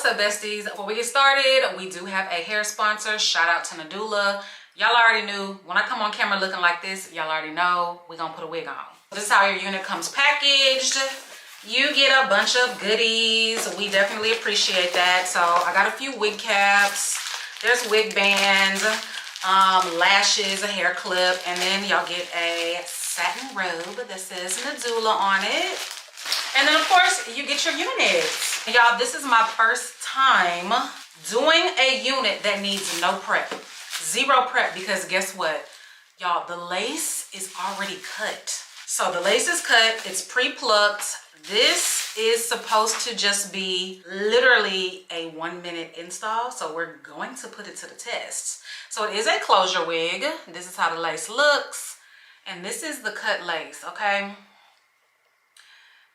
What's up, besties? Before we get started, we do have a hair sponsor. Shout out to Nadula. Y'all already knew when I come on camera looking like this, y'all already know we're gonna put a wig on. This is how your unit comes packaged. You get a bunch of goodies. We definitely appreciate that. So I got a few wig caps. There's wig bands, lashes, a hair clip, and then y'all get a satin robe that says Nadula on it. And then of course you get your units. Y'all, this is my first time doing a unit that needs no prep. Zero prep, because guess what? Y'all, the lace is already cut. So the lace is cut, it's pre-plucked. This is supposed to just be literally a 1-minute install. So we're going to put it to the test. So it is a closure wig. This is how the lace looks. And this is the cut lace, okay?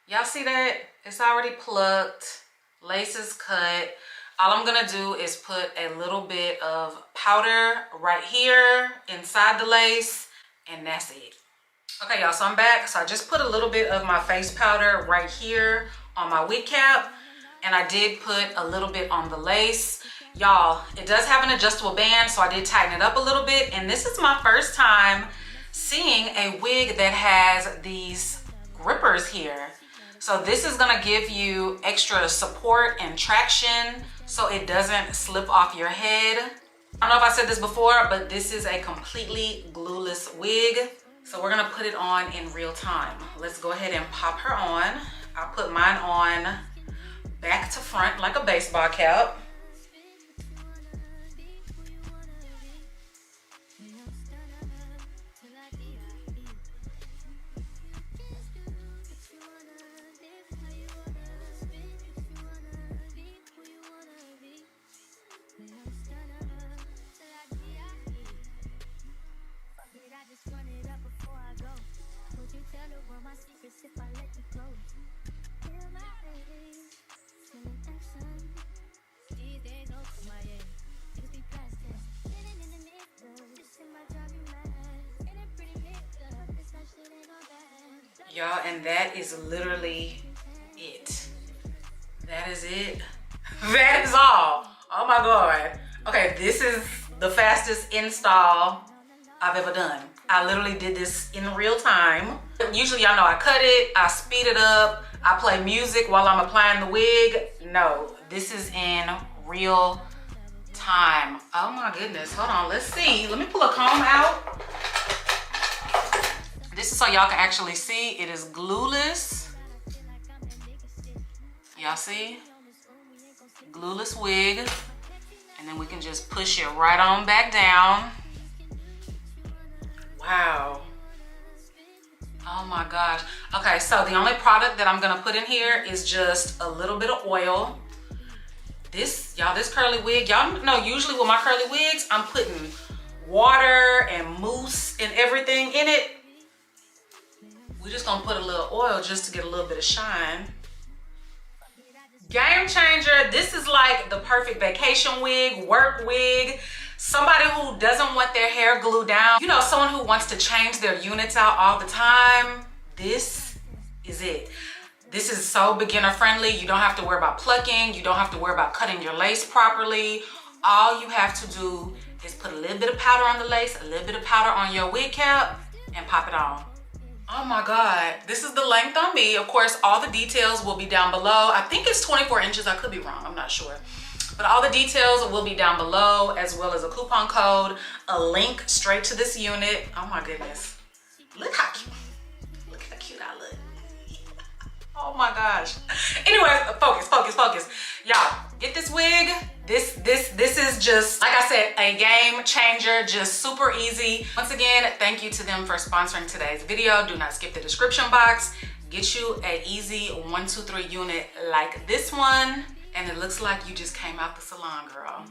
Y'all see that? It's already plucked. Lace is cut. All I'm gonna do is put a little bit of powder right here inside the lace, and that's it. Okay, y'all, so I'm back. So I just put a little bit of my face powder right here on my wig cap, and I did put a little bit on the lace. Y'all, it does have an adjustable band, so I did tighten it up a little bit, and this is my first time seeing a wig that has these grippers here. So this is gonna give you extra support and traction so it doesn't slip off your head. I don't know if I said this before, but this is a completely glueless wig. So we're gonna put it on in real time. Let's go ahead and pop her on. I'll put mine on back to front like a baseball cap. Y'all, and that is literally it. That is it. That is all. Oh my God. Okay, this is the fastest install I've ever done. I literally did this in real time. Usually y'all know I cut it, I speed it up, I play music while I'm applying the wig. No, this is in real time. Oh my goodness, hold on, let's see. Let me pull a comb out. This is so y'all can actually see. It is glueless. Y'all see? Glueless wig. And then we can just push it right on back down. Wow. Oh my gosh. Okay, so the only product that I'm gonna put in here is just a little bit of oil. This, y'all, this curly wig, y'all know usually with my curly wigs, I'm putting water and mousse and everything in it. We're just gonna put a little oil just to get a little bit of shine. Game changer. This is like the perfect vacation wig, work wig. Somebody who doesn't want their hair glued down. You know, someone who wants to change their units out all the time. This is it. This is so beginner friendly. You don't have to worry about plucking. You don't have to worry about cutting your lace properly. All you have to do is put a little bit of powder on the lace, a little bit of powder on your wig cap, and pop it on. Oh my God, this is the length on me. Of course, all the details will be down below. I think it's 24 inches, I could be wrong, I'm not sure. But all the details will be down below, as well as a coupon code, a link straight to this unit. Oh my goodness, look how cute, look how cute I look. Oh my gosh. Anyway, focus, focus, focus. Y'all, get this wig. This is just, like I said, a game changer, just super easy. Once again, thank you to them for sponsoring today's video. Do not skip the description box. Get you a easy 1, 2, 3 unit like this one. And it looks like you just came out the salon, girl.